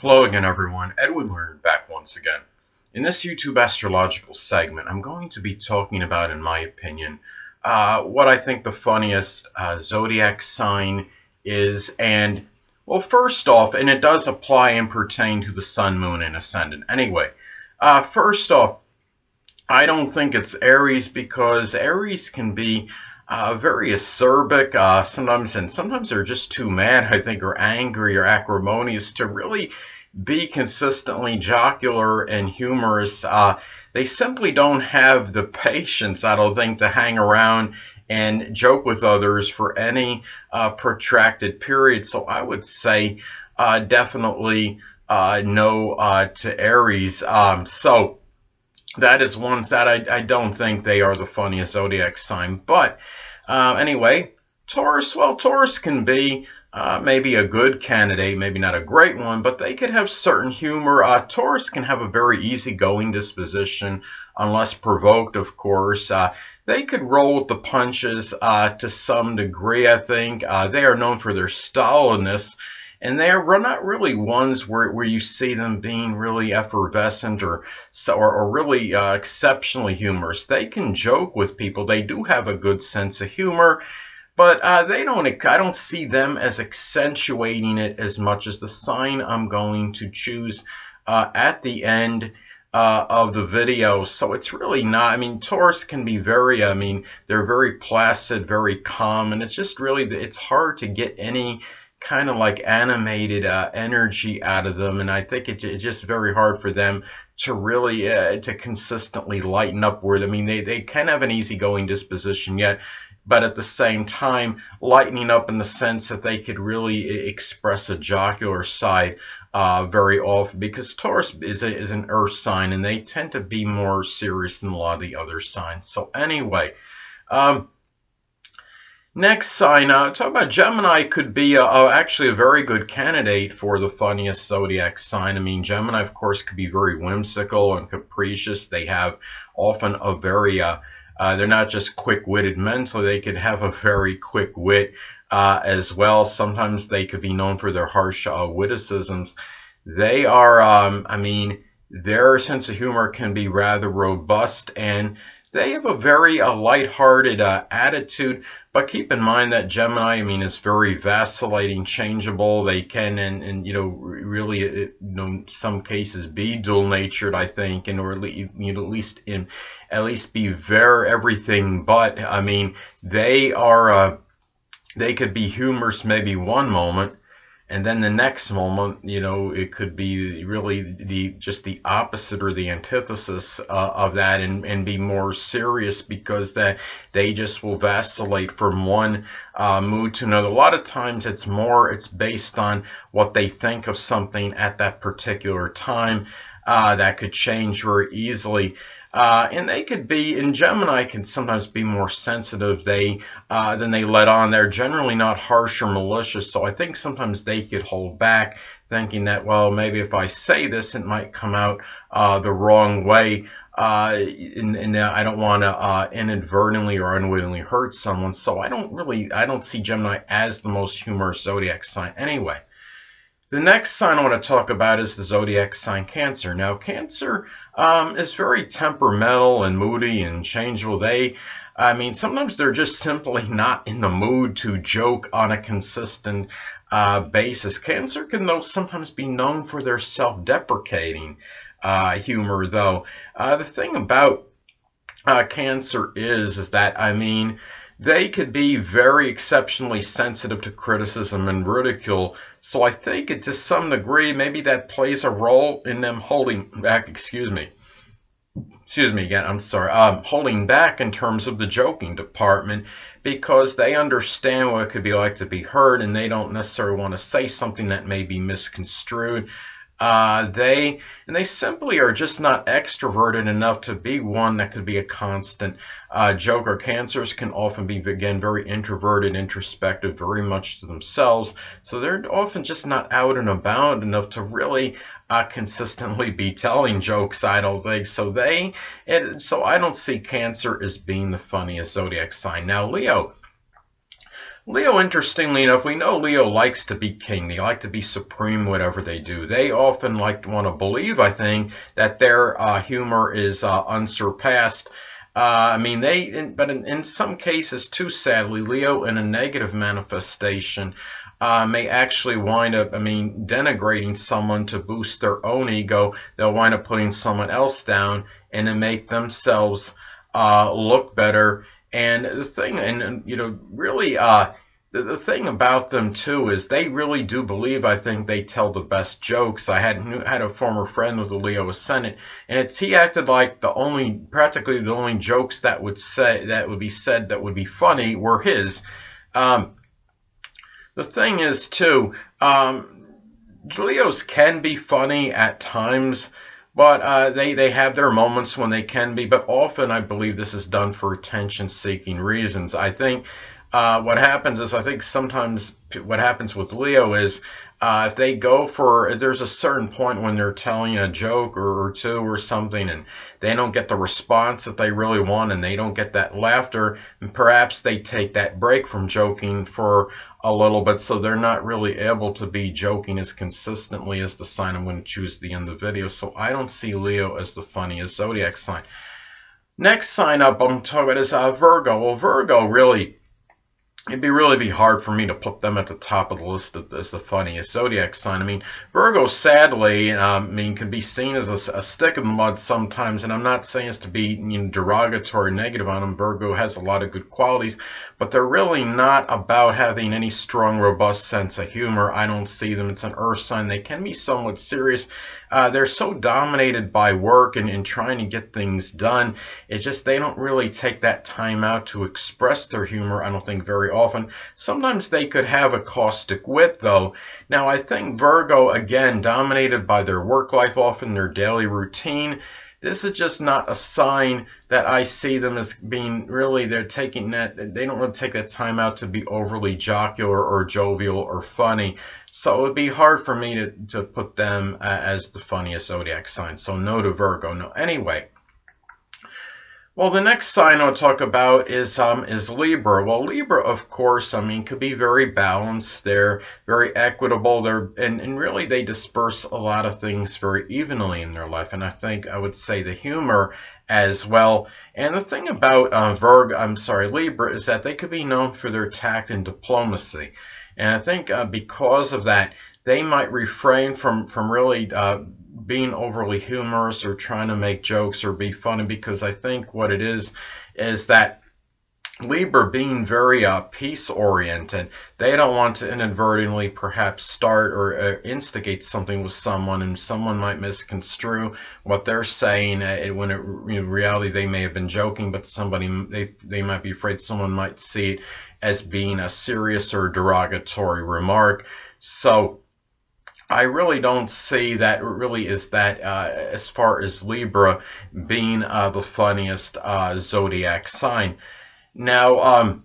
Hello again, everyone. Edwin Learnard back once again. In this YouTube astrological segment, I'm going to be talking about, in my opinion, what I think the funniest zodiac sign is. And, well, first off, and it does apply and pertain to the sun, moon, and ascendant. Anyway, first off, I don't think it's Aries because Aries can be very acerbic sometimes, and sometimes they're just too mad, I think, or angry or acrimonious to really be consistently jocular and humorous. They simply don't have the patience, I don't think, to hang around and joke with others for any protracted period. So I would say definitely no to Aries. So that is ones that I don't think they are the funniest zodiac sign. But anyway, Taurus, well, Taurus can be maybe a good candidate, maybe not a great one, but they could have certain humor. Taurus can have a very easygoing disposition, unless provoked, of course. They could roll with the punches to some degree, I think. They are known for their stolidness. And they are not really ones where you see them being really effervescent or really exceptionally humorous. They can joke with people. They do have a good sense of humor, but they don't. I don't see them as accentuating it as much as the sign I'm going to choose at the end of the video. So it's really not. I mean, Taurus can be very. I mean, they're very placid, very calm, and it's just really. It's hard to get any kind of like animated energy out of them, and I think it's just very hard for them to really to consistently lighten up. Where I mean, they can have an easygoing disposition yet, but at the same time lightening up in the sense that they could really express a jocular side very often, because Taurus is an earth sign and they tend to be more serious than a lot of the other signs. So anyway, next sign, talk about Gemini. Could be actually a very good candidate for the funniest zodiac sign. I mean, Gemini, of course, could be very whimsical and capricious. They have often a very, they're not just quick-witted mentally, they could have a very quick wit as well. Sometimes they could be known for their harsh witticisms. They are, I mean, their sense of humor can be rather robust, and they have a very lighthearted attitude. But keep in mind that Gemini, I mean, is very vacillating, changeable. They can, and you know, really, you know, in some cases, be dual-natured, I think, and or you know, at least be very everything. But I mean, they are, they could be humorous maybe one moment, and then the next moment, you know, it could be really just the opposite or the antithesis of that, and be more serious, because that they just will vacillate from one mood to another. A lot of times it's based on what they think of something at that particular time. That could change very easily. And they could be, and Gemini can sometimes be more sensitive than they let on. They're generally not harsh or malicious, so I think sometimes they could hold back, thinking that, well, maybe if I say this, it might come out the wrong way, and I don't want to inadvertently or unwittingly hurt someone. So I don't see Gemini as the most humorous zodiac sign anyway. The next sign I want to talk about is the zodiac sign Cancer. Now, Cancer is very temperamental and moody and changeable. I mean, sometimes they're just simply not in the mood to joke on a consistent basis. Cancer can, though, sometimes be known for their self-deprecating humor, though. The thing about Cancer is that, I mean, they could be very exceptionally sensitive to criticism and ridicule. So I think to some degree, maybe that plays a role in them holding back, excuse me again, I'm sorry, holding back in terms of the joking department, because they understand what it could be like to be heard, and they don't necessarily want to say something that may be misconstrued. They simply are just not extroverted enough to be one that could be a constant joker. Cancers can often be, again, very introverted, introspective, very much to themselves. So they're often just not out and about enough to really consistently be telling jokes, I don't think. So I don't see Cancer as being the funniest zodiac sign. Now, Leo. Leo, interestingly enough, we know Leo likes to be king. They like to be supreme, whatever they do. They often like to want to believe, I think, that their humor is unsurpassed. I mean, but in some cases, too, sadly, Leo in a negative manifestation may actually wind up, I mean, denigrating someone to boost their own ego. They'll wind up putting someone else down and to make themselves look better. And the thing, and you know, really, the thing about them too is they really do believe, I think, they tell the best jokes. I had a former friend with a Leo Ascendant, and he acted like practically the only jokes that would be said that would be funny were his. The thing is too, Leos can be funny at times. But they have their moments when they can be, but often I believe this is done for attention-seeking reasons. I think what happens is, I think sometimes what happens with Leo is if they go for, there's a certain point when they're telling a joke or two or something, and they don't get the response that they really want, and they don't get that laughter, and perhaps they take that break from joking for a little bit, so they're not really able to be joking as consistently as the sign I'm going to choose at the end of the video. So I don't see Leo as the funniest zodiac sign. Next sign up I'm talking about is Virgo. Well, Virgo really, it'd really be hard for me to put them at the top of the list as the funniest zodiac sign. I mean, Virgo, sadly, can be seen as a stick in the mud sometimes, and I'm not saying this to be derogatory, negative on them. Virgo has a lot of good qualities, but they're really not about having any strong, robust sense of humor. I don't see them. It's an earth sign. They can be somewhat serious. They're so dominated by work and trying to get things done. It's just they don't really take that time out to express their humor, I don't think, very often. Sometimes they could have a caustic wit, though. Now, I think Virgo, again, dominated by their work life, often their daily routine. This is just not a sign that I see them as being really, they don't really take that time out to be overly jocular or jovial or funny. So it would be hard for me to put them as the funniest zodiac sign. So no to Virgo. No. Anyway. Well, the next sign I'll talk about is Libra. Well, Libra, of course, could be very balanced. They're very equitable. And really they disperse a lot of things very evenly in their life. And I would say the humor as well. And the thing about Libra is that they could be known for their tact and diplomacy. And I think because of that, they might refrain from really being overly humorous or trying to make jokes or be funny, because I think what it is that Libra, being very peace-oriented, they don't want to inadvertently perhaps start or instigate something with someone, and someone might misconstrue what they're saying when in reality they may have been joking, but they might be afraid someone might see it as being a serious or derogatory remark. So I really don't see that really is that as far as Libra being the funniest zodiac sign. Now,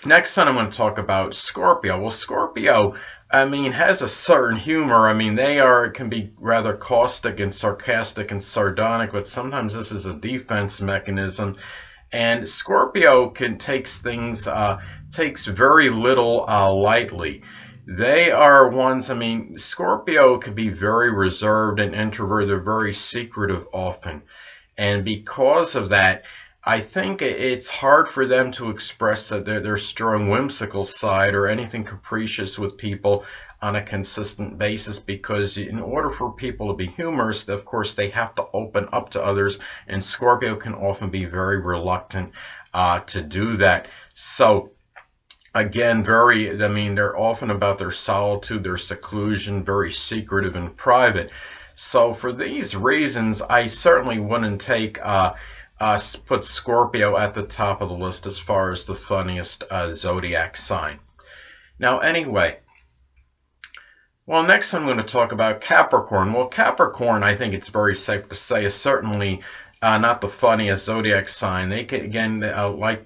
next sign I'm going to talk about Scorpio. Well, Scorpio, has a certain humor. They can be rather caustic and sarcastic and sardonic, but sometimes this is a defense mechanism. And Scorpio takes very little lightly. They are ones, Scorpio could be very reserved and introverted. They're very secretive often. And because of that, I think it's hard for them to express their strong whimsical side or anything capricious with people on a consistent basis, because in order for people to be humorous, of course, they have to open up to others, and Scorpio can often be very reluctant to do that. So again, they're often about their solitude, their seclusion, very secretive and private. So for these reasons, I certainly wouldn't put Scorpio at the top of the list as far as the funniest zodiac sign. Now, anyway, well, next I'm going to talk about Capricorn. Well, Capricorn, I think it's very safe to say, is certainly not the funniest zodiac sign. They can, again, like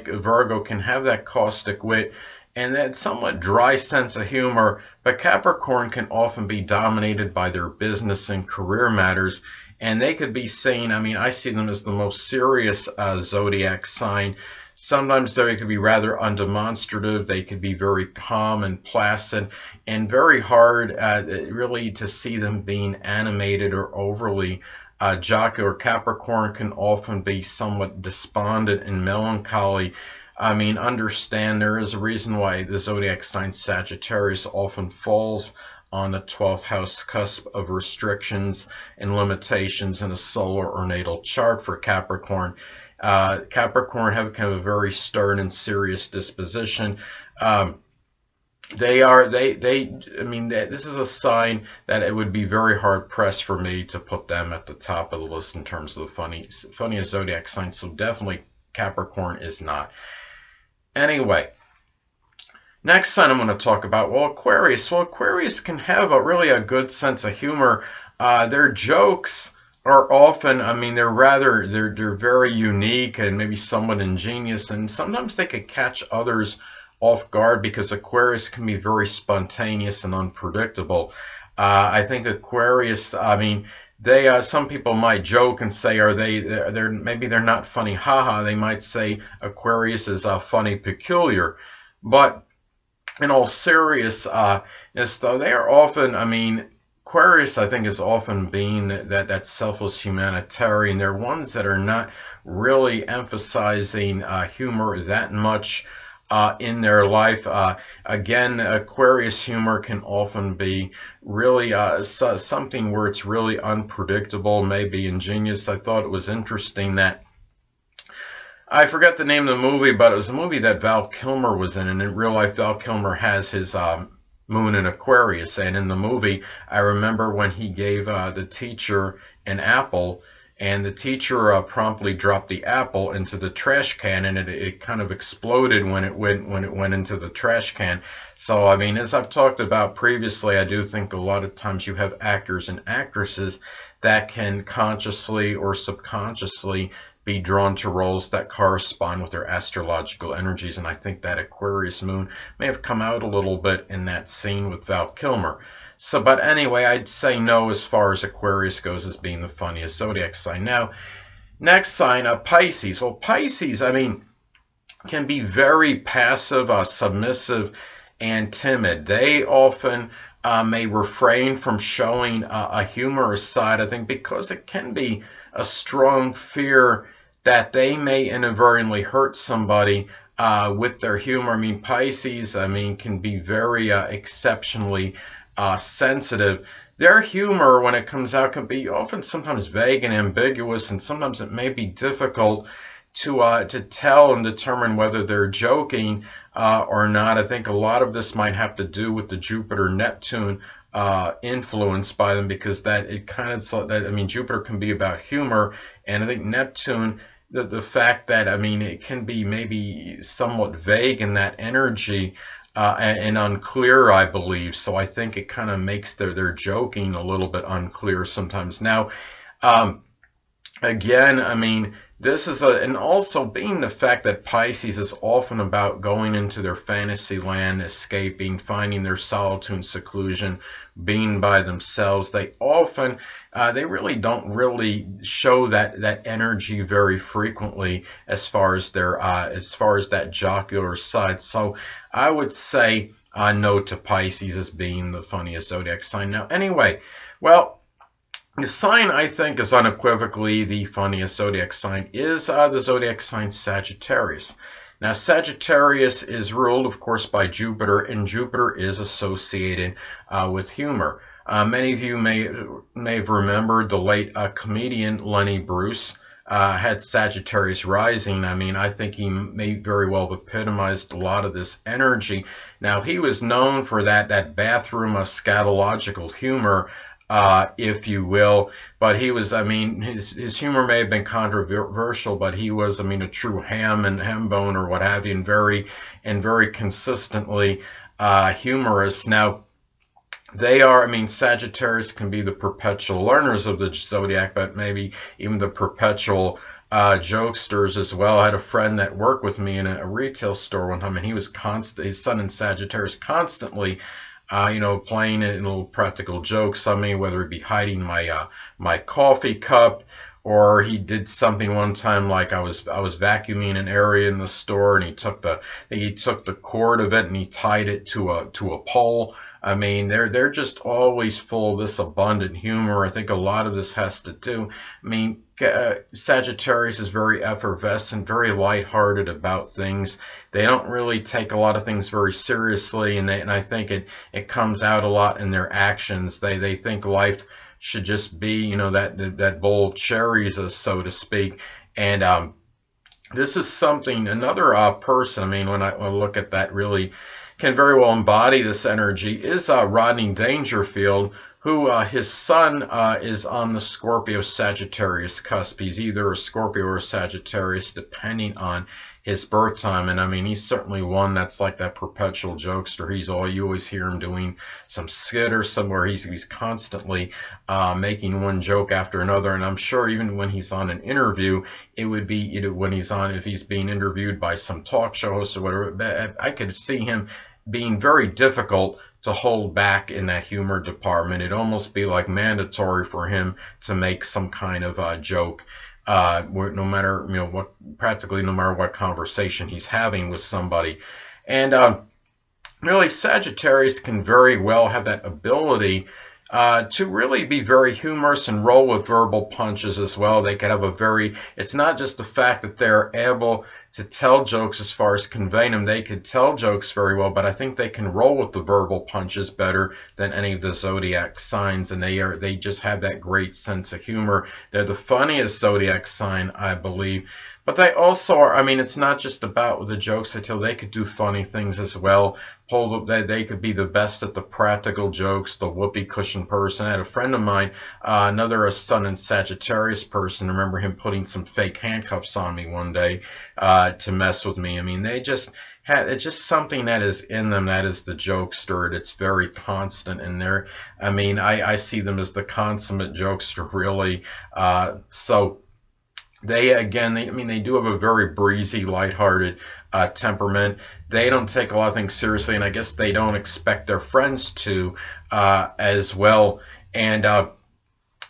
Virgo, can have that caustic wit and that somewhat dry sense of humor, but Capricorn can often be dominated by their business and career matters, and they could be seen, I see them as the most serious zodiac sign. Sometimes they could be rather undemonstrative. They could be very calm and placid, and very hard really to see them being animated or overly jocular. Capricorn can often be somewhat despondent and melancholy. I mean, understand there is a reason why the zodiac sign Sagittarius often falls on the 12th house cusp of restrictions and limitations in a solar or natal chart for Capricorn. Capricorn have kind of a very stern and serious disposition. I mean, this is a sign that it would be very hard pressed for me to put them at the top of the list in terms of the funniest zodiac sign. So definitely Capricorn is not. Anyway, next sign I'm going to talk about, well, Aquarius. Well, Aquarius can have really a good sense of humor. Their jokes are often, I mean, they're very unique and maybe somewhat ingenious, and sometimes they could catch others off guard because Aquarius can be very spontaneous and unpredictable. I think Aquarius, I mean, some people might joke and say, maybe they're not funny, haha. They might say Aquarius is funny, peculiar, but in all seriousness, though, they are often, I mean, Aquarius, I think, is often being that selfless humanitarian. They're ones that are not really emphasizing humor that much in their life. Again, Aquarius humor can often be really something where it's really unpredictable, maybe ingenious. I thought it was interesting that, I forget the name of the movie, but it was a movie that Val Kilmer was in, and in real life Val Kilmer has his moon in Aquarius, and in the movie I remember when he gave the teacher an apple, and the teacher promptly dropped the apple into the trash can, and it kind of exploded when it went into the trash can. So I mean, as I've talked about previously, I do think a lot of times you have actors and actresses that can consciously or subconsciously be drawn to roles that correspond with their astrological energies, and I think that Aquarius moon may have come out a little bit in that scene with Val Kilmer. So, but anyway, I'd say no as far as Aquarius goes as being the funniest zodiac sign. Now, next sign, Pisces. Well, Pisces, I mean, can be very passive, submissive, and timid. They often may refrain from showing a humorous side, I think, because it can be a strong fear that they may inadvertently hurt somebody with their humor. I mean, Pisces, I mean, can be very exceptionally sensitive. Their humor, when it comes out, can be often sometimes vague and ambiguous, and sometimes it may be difficult to tell and determine whether they're joking or not. I think a lot of this might have to do with the Jupiter-Neptune influenced by them, because I mean, Jupiter can be about humor, and I think Neptune, the fact that, I mean, it can be maybe somewhat vague in that energy and unclear, I believe. So I think it kind of makes their joking a little bit unclear sometimes. Now, again, I mean, this is and also being the fact that Pisces is often about going into their fantasy land, escaping, finding their solitude and seclusion, being by themselves. They often, they really don't really show that energy very frequently as far as that jocular side. So I would say no to Pisces as being the funniest zodiac sign. Now, anyway, well, the sign I think is unequivocally the funniest zodiac sign is the zodiac sign Sagittarius. Now, Sagittarius is ruled, of course, by Jupiter, and Jupiter is associated with humor. Many of you may have remembered the late comedian Lenny Bruce had Sagittarius rising. I mean, I think he may very well have epitomized a lot of this energy. Now, he was known for that bathroom scatological humor, if you will, but he was, I mean, his humor may have been controversial, but he was, I mean, a true ham and ham bone or what have you, and very consistently humorous. Now, they are, I mean, Sagittarius can be the perpetual learners of the zodiac, but maybe even the perpetual jokesters as well. I had a friend that worked with me in a retail store one time, and he was his son in Sagittarius, constantly you know, playing it in little practical jokes on me, whether it be hiding my coffee cup, Or he did something one time like I was vacuuming an area in the store, and he took the cord of it and he tied it to a pole. I mean, they're just always full of this abundant humor. I think a lot of this has to do. I mean, Sagittarius is very effervescent, very lighthearted about things. They don't really take a lot of things very seriously, and I think it comes out a lot in their actions. They think life should just be, you know, that bowl of cherries, so to speak. And this is something, another person, I mean, when I look at that, really can very well embody this energy is Rodney Dangerfield, who his sun is on the Scorpio Sagittarius cusp. He's either a Scorpio or a Sagittarius, depending on his birth time. And I mean, he's certainly one that's like that perpetual jokester. You always hear him doing some skit or somewhere. He's constantly making one joke after another. And I'm sure even when he's on an interview, it would be, you know, when he's on, if he's being interviewed by some talk show host or whatever, I could see him being very difficult to hold back in that humor department. It'd almost be like mandatory for him to make some kind of joke, no matter, you know, practically no matter what conversation he's having with somebody. And really, Sagittarius can very well have that ability to really be very humorous and roll with verbal punches as well. They could have it's not just the fact that they're able to tell jokes as far as conveying them. They could tell jokes very well, but I think they can roll with the verbal punches better than any of the zodiac signs, and they just have that great sense of humor. They're the funniest zodiac sign, I believe. But they also are, I mean, it's not just about the jokes they tell. They could do funny things as well. They could be the best at the practical jokes, the whoopee cushion person. I had a friend of mine, another Sun and Sagittarius person. I remember him putting some fake handcuffs on me one day to mess with me. I mean, it's just something that is in them. That is the jokester. It's very constant in there. I mean, I see them as the consummate jokester, really. So they do have a very breezy, lighthearted temperament. They don't take a lot of things seriously, and I guess they don't expect their friends to as well. And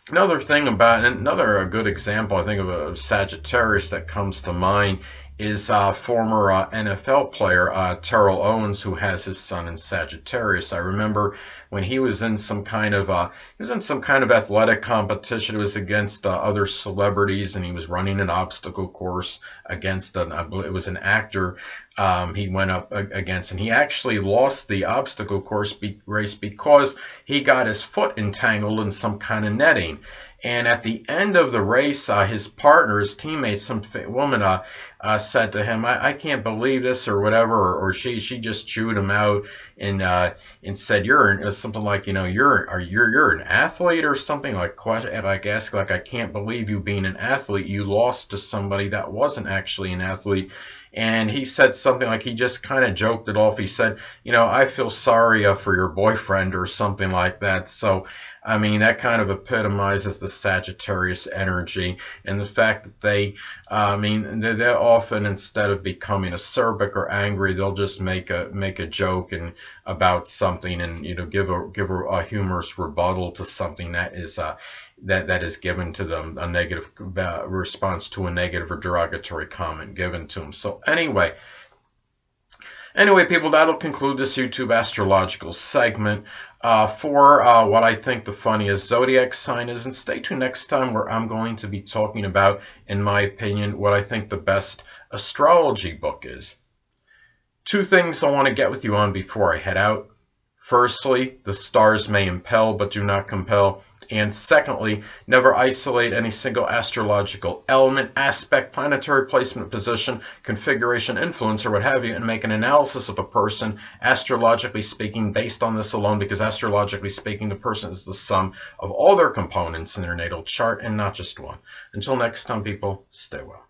another good example, I think, of a Sagittarius that comes to mind is former NFL player Terrell Owens, who has his sun in Sagittarius. I remember when he was in some kind of athletic competition. It was against other celebrities, and he was running an obstacle course against it was an actor he went up against, and he actually lost the obstacle course race because he got his foot entangled in some kind of netting. And at the end of the race, his partner, his teammate, some woman said to him, I can't believe this, or whatever, or she just chewed him out and said, you're something like, you know, you're an athlete or something, ask, I can't believe you being an athlete. You lost to somebody that wasn't actually an athlete. And he said something like, he just kind of joked it off. He said, you know, I feel sorry for your boyfriend or something like that. So, I mean, that kind of epitomizes the Sagittarius energy, and the fact that they often, instead of becoming acerbic or angry, they'll just make a joke about something, and, you know, give a humorous rebuttal to something that is that is given to them, a negative response to a negative or derogatory comment given to them. So anyway, people, that'll conclude this YouTube astrological segment for what I think the funniest zodiac sign is. And stay tuned next time, where I'm going to be talking about, in my opinion, what I think the best astrology book is. Two things I want to get with you on before I head out. Firstly, the stars may impel but do not compel. And secondly, never isolate any single astrological element, aspect, planetary placement, position, configuration, influence, or what have you, and make an analysis of a person, astrologically speaking, based on this alone, because astrologically speaking, the person is the sum of all their components in their natal chart and not just one. Until next time, people, stay well.